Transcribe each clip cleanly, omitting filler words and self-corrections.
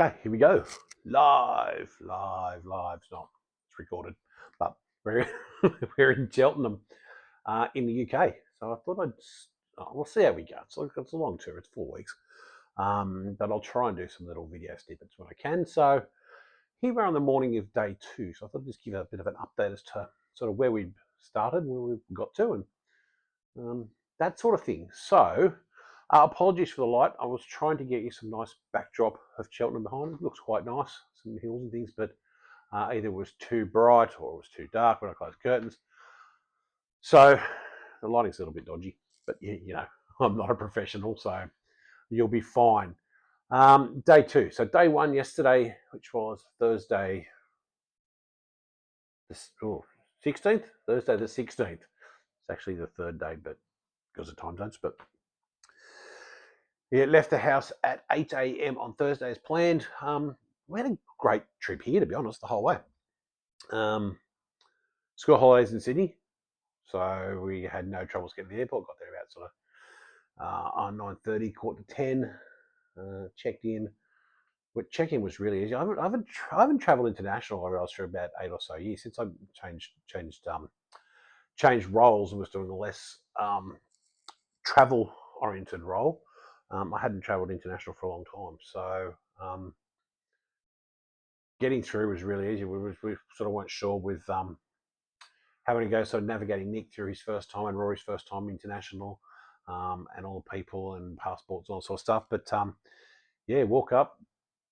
Okay, here we go. Live. It's recorded, but we're we're in Cheltenham, in the UK. So I thought we'll see how we go. It's a long tour. It's 4 weeks, but I'll try and do some little video snippets when I can. So here we're on the morning of day 2. So I thought I'd just give a bit of an update as to sort of where we started, where we got to, and that sort of thing. So. Apologies for the light. I was trying to get you some nice backdrop of Cheltenham behind. It looks quite nice, some hills and things, but either it was too bright or it was too dark when I closed curtains. So the lighting's a little bit dodgy, but you know, I'm not a professional, so you'll be fine. Day 2. So day 1 yesterday, which was Thursday, 16th? Thursday the 16th. It's actually the third day, but because of time zones, but yeah, left the house at 8 a.m. on Thursday as planned. We had a great trip here, to be honest, the whole way. School holidays in Sydney, so we had no troubles getting to the airport. Got there about sort of on 9:30, quarter to 10. Checked in. But check-in was really easy. I haven't travelled international, I realised, for about 8 or so years since I changed roles and was doing a less travel-oriented role. I hadn't travelled international for a long time, so getting through was really easy. We sort of weren't sure with having to go sort of navigating Nick through his first time and Rory's first time international, and all the people and passports and all sort of stuff. But yeah, walk up,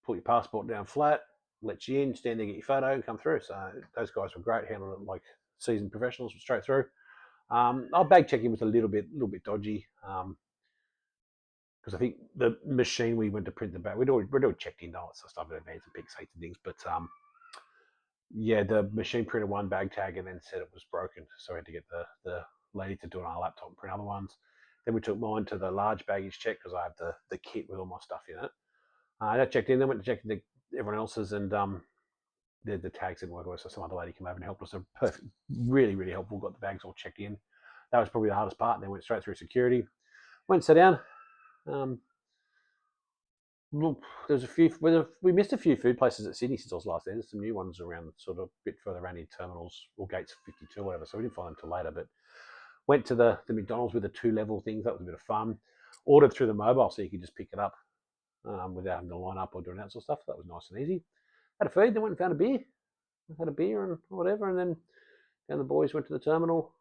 put your passport down flat, let you in, stand there, get your photo, and come through. So those guys were great, handled it like seasoned professionals, straight through. Our bag check-in was a little bit dodgy. Because I think the machine we went to print the bag, we'd already checked in all that stuff in advance and picked seats and things, but yeah, the machine printed one bag tag and then said it was broken, so we had to get the lady to do it on our laptop and print other ones. Then we took mine to the large baggage check because I have the kit with all my stuff in it. I checked in, then went to check everyone else's, and the tags didn't work, so some other lady came over and helped us. So perfect, really helpful. Got the bags all checked in. That was probably the hardest part. And then went straight through security. Went and sat down. There's a few. We missed a few food places at Sydney since I was last there. There's some new ones around, sort of a bit further around in terminals or gates 52 or whatever. So we didn't find them till later. But went to the McDonald's with the 2-level things. That was a bit of fun. Ordered through the mobile so you could just pick it up without having to line up or doing that sort of stuff. That was nice and easy. Had a feed. Then went and found a beer. Had a beer and whatever, and then the boys went to the terminal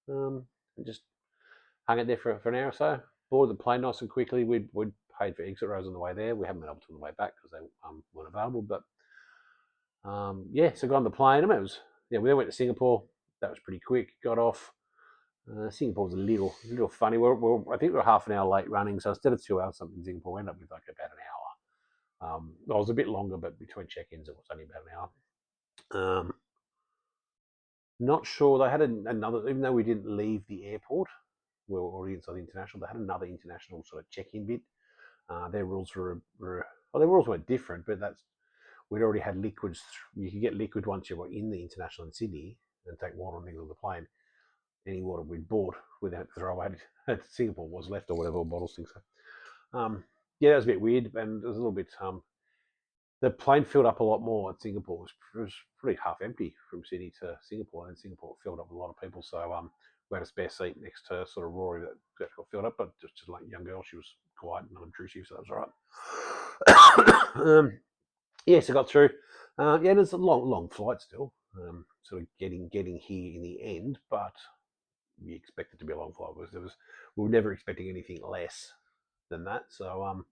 and just hung it there for an hour or so. Boarded the plane nice and quickly. We'd paid for exit rows on the way there. We haven't been able to on the way back because they weren't available. But yeah, so got on the plane. We then went to Singapore. That was pretty quick. Got off. Singapore was a little funny. I think we were half an hour late running. So instead of 2 hours something in Singapore, we ended up with like about an hour. It was a bit longer, but between check-ins it was only about an hour. Not sure. They had another, even though we didn't leave the airport, we were already inside the international. They had another international sort of check-in bit. Their rules their rules were different, but we'd already had liquids. You could get liquid once you were in the international in Sydney and take water and things on the plane. Any water we'd bought without throw away at Singapore was left or whatever, bottles, things. So, yeah, that was a bit weird, and it was a little bit. The plane filled up a lot more at Singapore. It was pretty half empty from Sydney to Singapore, and Singapore filled up with a lot of people. So we had a spare seat next to sort of Rory that got filled up, but just like a young girl, she was quiet and unobtrusive, so that was all right. Yeah, so got through. Yeah, there's a long flight still. Sort of getting here in the end, but we expect it to be a long flight because we were never expecting anything less than that. So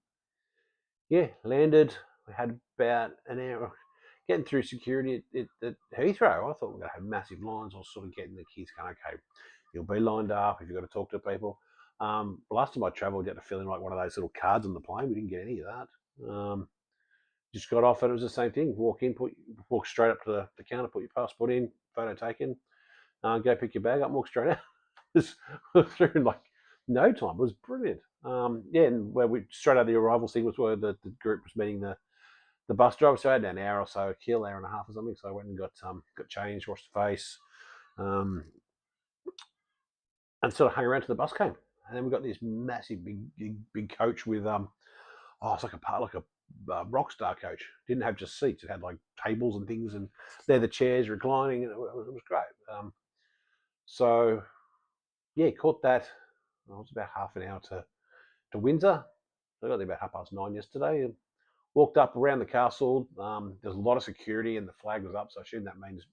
yeah, landed. We had about an hour getting through security at Heathrow. I thought we were going to have massive lines. I was sort of getting the kids going, okay, you'll be lined up if you've got to talk to people. Last time I travelled, you had to fill in like one of those little cards on the plane. We didn't get any of that. Just got off and it was the same thing. Walk straight up to the counter, put your passport in, photo taken, go pick your bag up, walk straight out. Through in like no time. It was brilliant. Yeah, and where we straight out of the arrival sequence where the group was meeting the bus driver. So I had an hour or so, hour and a half or something. So I went and got changed, washed the face, and sort of hung around till the bus came. And then we got this massive big coach with it's like a Rockstar coach. Didn't have just seats; it had like tables and things, and they're the chairs reclining, and it was great. So yeah, caught that. It was about half an hour to Windsor. I got there about 9:30 yesterday. And walked up around the castle. There's a lot of security, and the flag was up, so I assume that means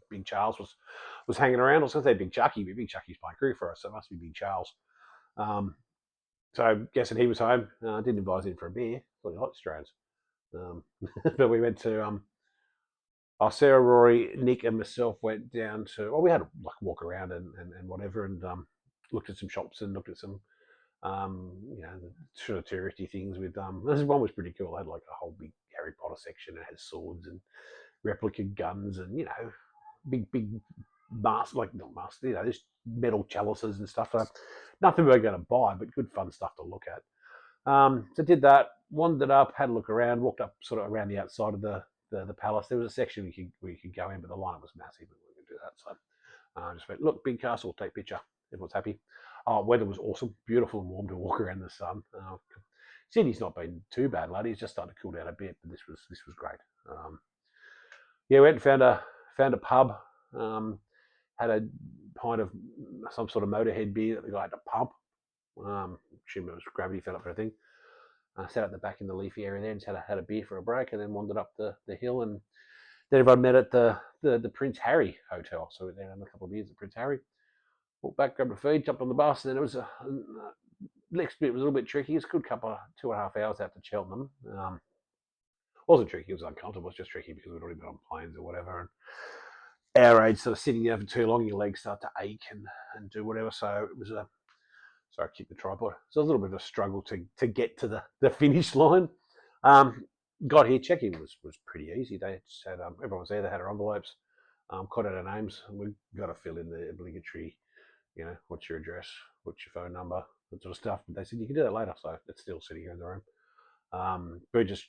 Big Charles was hanging around. I was going to say Big Chucky, but Big Chucky's playing cricket for us, so it must be Big Charles. So I'm guessing he was home. I didn't invite us in for a beer. Thought he liked Australians. But we went to Sarah, Rory, Nick, and myself went down to. Well, we had a walk around and whatever, and looked at some shops and looked at some the sort of touristy things with this one was pretty cool. It had like a whole big Harry Potter section. It had swords and replica guns and big mask, like not masks, just metal chalices and stuff. Nothing we were going to buy, but good fun stuff to look at. So did that, wandered up, had a look around, walked up sort of around the outside of the palace. There was a section we could go in, but the lineup was massive. We weren't going to do that, so I just went, look, big castle, take a picture. Everyone's happy. Weather was awesome, beautiful and warm to walk around in the sun. Sydney's not been too bad, lad. It's just started to cool down a bit, but this was great. Went and found a pub. Had a pint of some sort of Motorhead beer that the guy had to pump. Assume it was gravity fed up for a thing. Sat at the back in the leafy area there and just had a beer for a break, and then wandered up the hill, and then everyone met at the Prince Harry Hotel. So we were there had a couple of beers at Prince Harry. Walked back, grabbed a feed, jumped on the bus, and then it was next bit was a little bit tricky. It's a good couple of 2.5 hours out to Cheltenham. Wasn't tricky, it was uncomfortable. It was just tricky because we'd already been on planes or whatever. And our age, sort of sitting there for too long, your legs start to ache and do whatever. So it was sorry, I kicked the tripod. So it was a little bit of a struggle to get to the finish line. Got here, check-in was pretty easy. They just had everyone was there. They had our envelopes, caught out our names, and we got to fill in the obligatory. What's your address, what's your phone number, that sort of stuff. But they said you can do that later, so it's still sitting here in the room. We just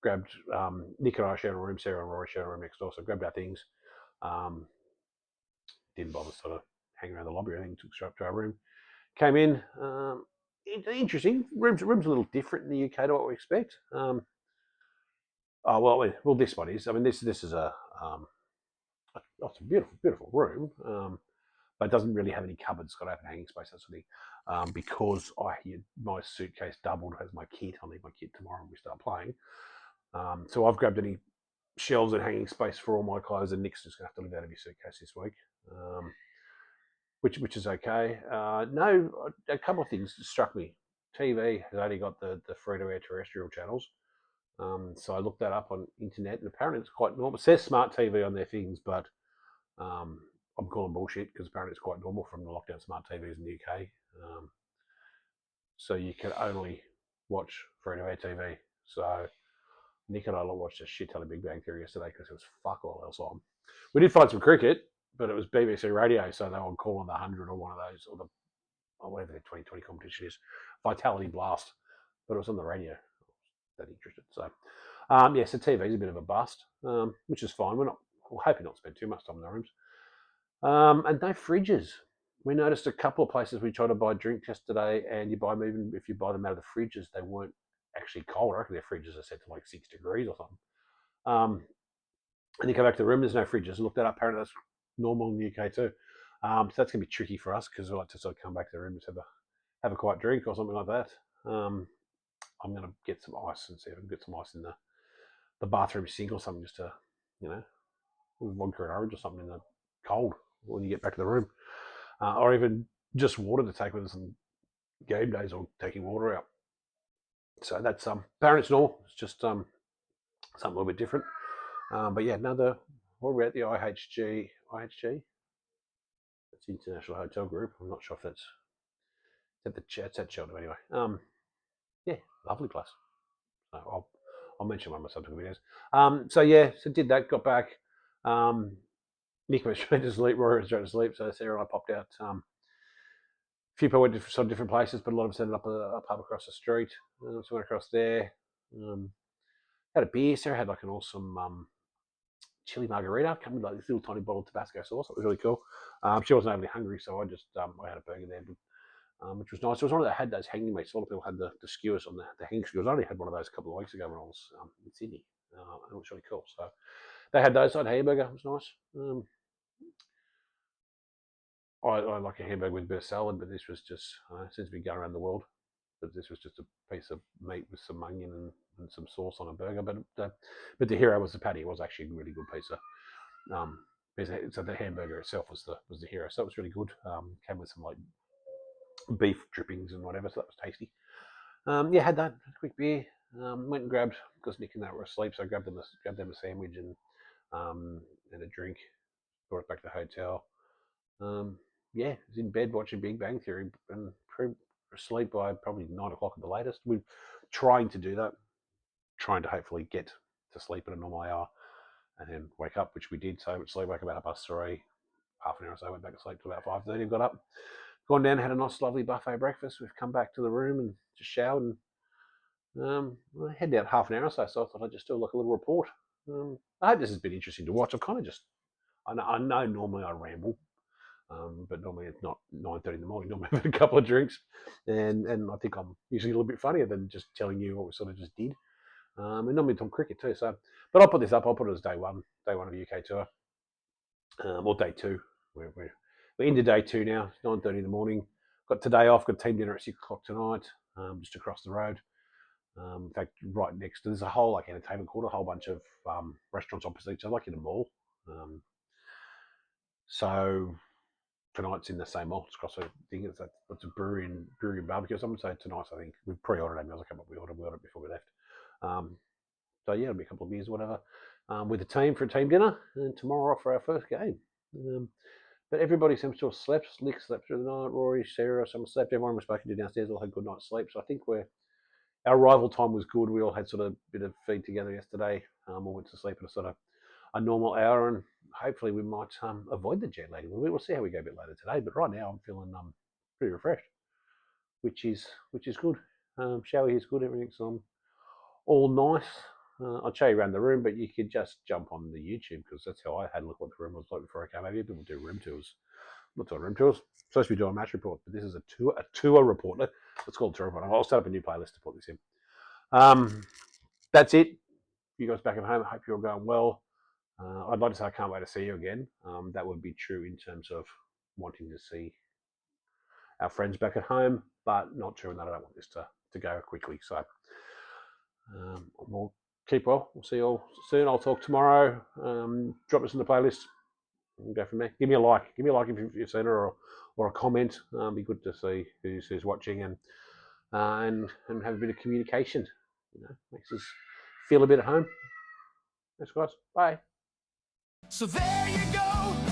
grabbed Nick and I shared a room, Sarah and Rory shared a room next door, so grabbed our things. Didn't bother sort of hanging around the lobby or anything. Took straight up to our room. Came in. Interesting. Rooms a little different in the UK to what we expect. This one is. I mean, this is a it's a beautiful room. But it doesn't really have any cupboards. It's got open hanging space, that sort of thing. Because my suitcase doubled as my kit. I'll need my kit tomorrow when we start playing. So I've grabbed any shelves and hanging space for all my clothes, and Nick's just going to have to live out of his suitcase this week, which is okay. No, a couple of things struck me. TV has only got the free-to-air terrestrial channels. So I looked that up on internet, and apparently it's quite normal. It says smart TV on their things, but I'm calling bullshit because apparently it's quite normal from the lockdown smart TVs in the UK. So you can only watch free-to-air TV. So Nick and I watched a shit ton of Big Bang Theory yesterday because there was fuck all else on. We did find some cricket, but it was BBC Radio, so they were calling the 100 or one of those, or whatever the 2020 competition is, Vitality Blast. But it was on the radio. That interested. So, so TV's a bit of a bust, which is fine. We're hoping not to spend too much time in the rooms. And no fridges. We noticed a couple of places we tried to buy drinks yesterday, and even if you buy them out of the fridges, they weren't actually cold. I reckon their fridges are set to like 6 degrees or something. And you come back to the room, there's no fridges. Looked that up. Apparently that's normal in the UK too. So that's going to be tricky for us because we like to sort of come back to the room and have a quiet drink or something like that. I'm going to get some ice and see if I can get some ice in the bathroom sink or something just to, vodka and orange or something in the cold when you get back to the room. Or even just water to take with us on game days or taking water out. So that's apparently it's normal. It's just something a little bit different. But yeah, we're at the IHG. That's International Hotel Group. I'm not sure if that's it's at Cheltenham anyway. Yeah, lovely place. So I'll mention one of my subsequent videos. So did that. Got back. Nick went straight to sleep. Rory went straight to sleep. So Sarah and I popped out. A few people went to different places, but a lot of us ended up a pub across the street. So went across there. Had a beer. Sarah had like an awesome chili margarita, coming like this little tiny bottle of Tabasco sauce. It was really cool. She wasn't overly hungry, so I just I had a burger there. But, which was nice. It was one that had those hanging meats. A lot of people had the skewers on the hanging skewers. I only had one of those a couple of weeks ago when I was in Sydney. It was really cool. So they had those. I had a hamburger. It was nice. I like a hamburger with a bit of salad, but this was just, since we go around the world, but this was just a piece of meat with some onion and some sauce on a burger. But the hero was the patty. It was actually a really good pizza. So the hamburger itself was the hero. So it was really good. Came with some like beef drippings and whatever, so that was tasty. Had that, quick beer. Went and grabbed, because Nick and that were asleep, so I grabbed them a sandwich and a drink. Brought it back to the hotel. Was in bed watching Big Bang Theory and asleep by probably 9 o'clock at the latest. We're trying to do that, trying to hopefully get to sleep at a normal hour and then wake up, which we did. So we sleep, wake up about 3:30, half an hour or so, went back to sleep till about 5:30, got up, gone down, had a nice lovely buffet breakfast. We've come back to the room and just showered and I headed out half an hour or so, so I thought I'd just do like a little report. I hope this has been interesting to watch. I've kind of just, I know normally I ramble, but normally it's not 9:30 in the morning. Normally I've had a couple of drinks, and I think I'm usually a little bit funnier than just telling you what we sort of just did. And normally talk cricket too. So, but I'll put this up. I'll put it as day one of the UK tour, or day two. We're into day two now. It's 9:30 in the morning. Got today off. Got team dinner at 6 o'clock tonight, just across the road. In fact, right next to, there's a whole like entertainment court, a whole bunch of restaurants opposite each other, like in a mall. So tonight's in the same mall. It's across the thing. It's a brewery and barbecue or something. So tonight's, I think we've pre-ordered our meals. I can't remember we ordered before we left. So yeah, it'll be a couple of beers or whatever with the team for a team dinner, and tomorrow off for our first game. But everybody seems to have slept. Nick slept through the night. Rory, Sarah, someone slept. Everyone was spoken to downstairs all had good night's sleep. So I think our arrival time was good. We all had sort of a bit of feed together yesterday. All went to sleep at a sort of a normal hour, and hopefully we might avoid the jet lag. We'll see how we go a bit later today. But right now I'm feeling pretty refreshed, which is good. Shower here's good. Everything's all nice. I'll show you around the room, but you could just jump on the YouTube, because that's how I had a look what the room was like before I came over here. People do room tours. Not doing room tours. Supposed to be doing a match report, but this is a tour report. Let's call it a tour report. I'll set up a new playlist to put this in. That's it. You guys back at home, I hope you're all going well. I'd like to say I can't wait to see you again. That would be true in terms of wanting to see our friends back at home, but not true in that I don't want this to go quickly. So we'll keep well. We'll see you all soon. I'll talk tomorrow. Drop us in the playlist. We'll go from there. Give me a like. Give me a like if you've seen it, or a comment. Be good to see who's watching and have a bit of communication. Makes us feel a bit at home. Thanks, guys. Bye. So there you go.